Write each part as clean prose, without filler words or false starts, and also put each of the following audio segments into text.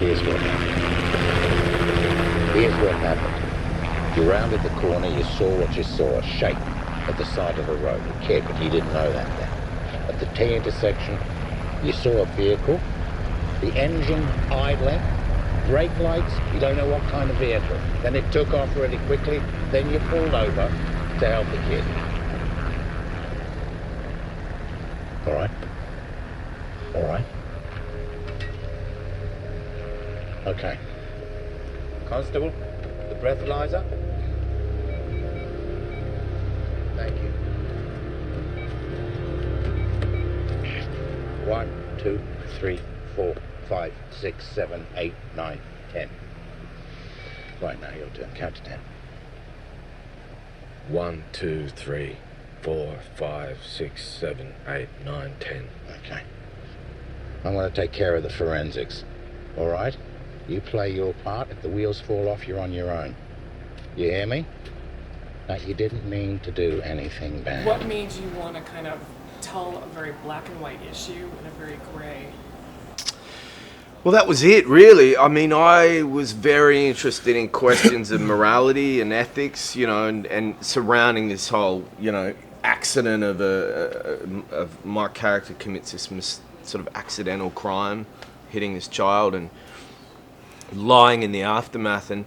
Here's what happened. Here's what happened. You rounded the corner, you saw what you saw, a shape at the side of the road. You cared, but you didn't know that then. At the T intersection, you saw a vehicle, the engine idling, brake lights, you don't know what kind of vehicle. Then it took off really quickly, then you pulled over to help the kid. All right? All right? Okay. Constable, the breathalyzer. Thank you. 1, 2, 3, 4, 5, 6, 7, 8, 9, 10. Right, now your turn. Count to 10. 1, 2, 3, 4, 5, 6, 7, 8, 9, 10. Okay. I'm going to take care of the forensics. All right? You play your part. If the wheels fall off, you're on your own. You hear me? Now, you didn't mean to do anything bad. What made you want to kind of tell a very black and white issue in a very gray? Well, that was it, really. I mean, I was very interested in questions of morality and ethics, you know, and surrounding this whole, you know, accident of my character commits this sort of accidental crime, hitting this child and lying in the aftermath. And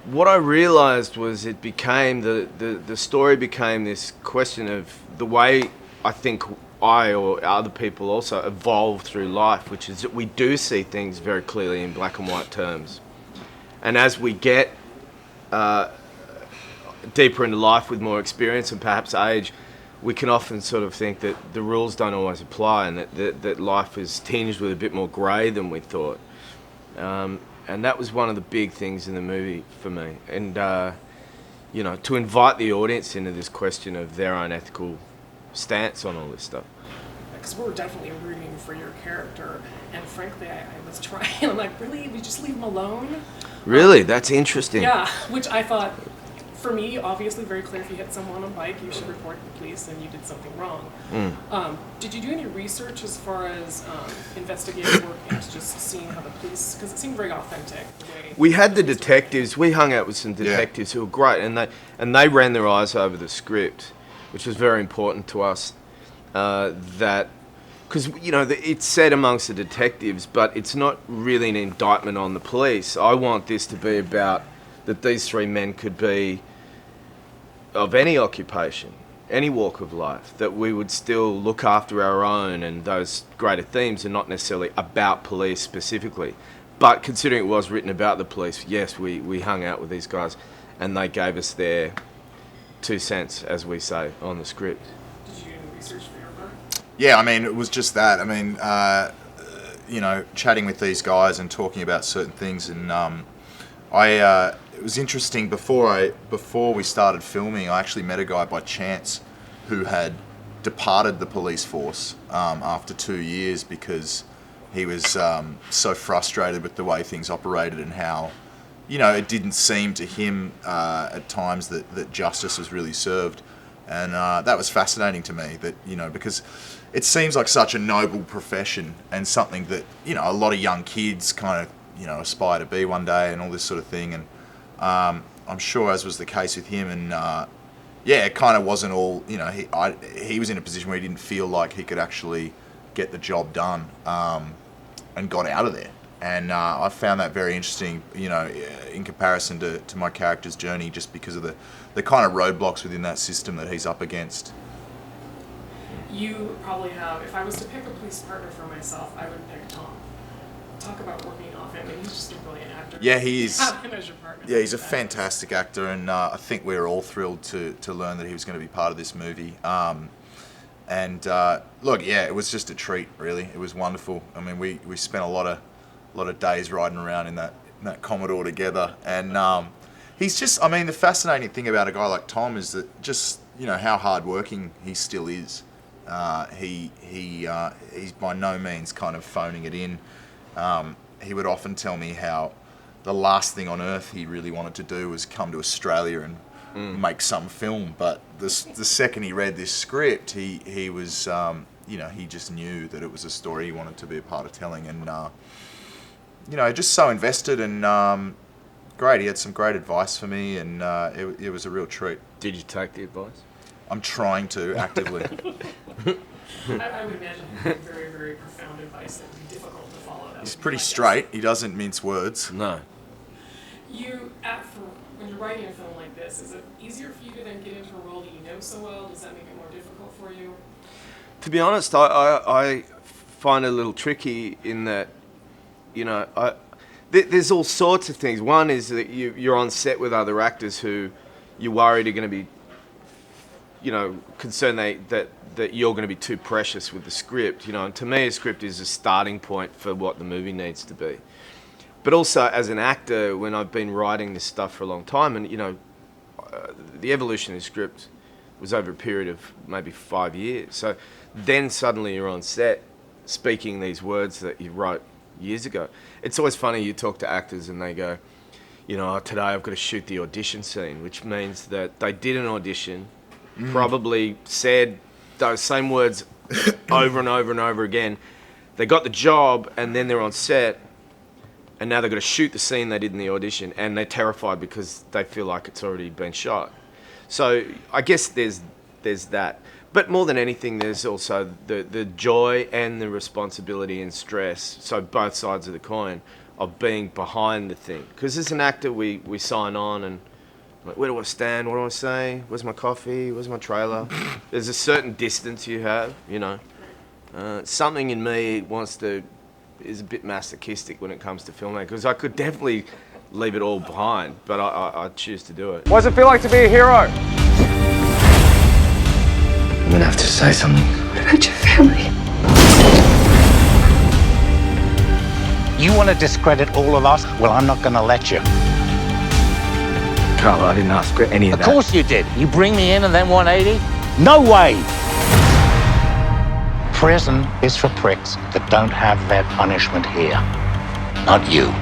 what I realized was it became, the story became this question of the way I think I or other people also evolve through life, which is that we do see things very clearly in black and white terms. And as we get deeper into life with more experience and perhaps age, we can often sort of think that the rules don't always apply and that life is tinged with a bit more grey than we thought. And that was one of the big things in the movie for me. And, you know, to invite the audience into this question of their own ethical stance on all this stuff. Because we were definitely rooting for your character, and frankly, I was trying. I'm like, really? We just leave him alone? Really? That's interesting. Yeah, which I thought, for me, obviously very clear. If you hit someone on a bike, you should report to the police, and you did something wrong. Did you do any research as far as investigative work and just seeing how the police? Because it seemed very authentic. The way we had the detectives. We hung out with some detectives who were great, and they ran their eyes over the script, which was very important to us. That, because, you know, it's said amongst the detectives, but it's not really an indictment on the police. I want this to be about that these three men could be of any occupation, any walk of life, that we would still look after our own, and those greater themes are not necessarily about police specifically. But considering it was written about the police, yes, we hung out with these guys, and they gave us their 2 cents, as we say, on the script. Did you do any research for your part? Yeah, I mean, it was just that. I mean, you know, chatting with these guys and talking about certain things, and it was interesting. Before we started filming, I actually met a guy by chance who had departed the police force after 2 years because he was so frustrated with the way things operated and how, you know, it didn't seem to him at times that justice was really served. And that was fascinating to me, that, you know, because it seems like such a noble profession and something that, you know, a lot of young kids kind of, you know, aspire to be one day and all this sort of thing. And I'm sure as was the case with him, and yeah, it kind of wasn't all, you know, he was in a position where he didn't feel like he could actually get the job done, and got out of there. And I found that very interesting, you know, in comparison to my character's journey, just because of the kind of roadblocks within that system that he's up against. You probably have, if I was to pick a police partner for myself, I would pick Tom. Talk about working off him, and he's just a brilliant actor. Yeah, he is. Have him as your partner. Yeah, he's a fantastic actor, and I think we were all thrilled to learn that he was going to be part of this movie. And look, yeah, it was just a treat, really. It was wonderful. I mean, we spent a lot of days riding around in that Commodore together, and he's just, I mean, the fascinating thing about a guy like Tom is that just, you know, how hardworking he still is. He's by no means kind of phoning it in. He would often tell me how the last thing on earth he really wanted to do was come to Australia and make some film. But the second he read this script, he was, you know, he just knew that it was a story he wanted to be a part of telling. And just so invested and great. He had some great advice for me, and it was a real treat. Did you take the advice? I'm trying to actively. I would imagine very, very profound advice that would be difficult to follow. He's pretty straight. He doesn't mince words. No. When you're writing a film like this, is it easier for you to then get into a role that you know so well? Does that make it more difficult for you? To be honest, I find it a little tricky in that, there's all sorts of things. One is that you're on set with other actors who you're worried are going to be, concerned that you're going to be too precious with the script. And to me, a script is a starting point for what the movie needs to be. But also, as an actor, when I've been writing this stuff for a long time, and the evolution of the script was over a period of maybe 5 years. So then suddenly you're on set speaking these words that you wrote years ago. It's always funny, you talk to actors and they go, today I've got to shoot the audition scene, which means that they did an audition, probably said those same words over and over and over again. They got the job, and then they're on set, and now they've got to shoot the scene they did in the audition, and they're terrified because they feel like it's already been shot. So I guess there's that. But more than anything, there's also the joy and the responsibility and stress, so both sides of the coin, of being behind the thing. Because as an actor, we sign on and, like, where do I stand? What do I say? Where's my coffee? Where's my trailer? There's a certain distance you have, Something in me is a bit masochistic when it comes to filmmaking, because I could definitely leave it all behind, but I choose to do it. What does it feel like to be a hero? I'm gonna have to say something. What about your family? You want to discredit all of us? Well, I'm not going to let you. Carla, I didn't ask for any of that. Of course you did. You bring me in and then 180? No way! Prison is for pricks that don't have their punishment here. Not you.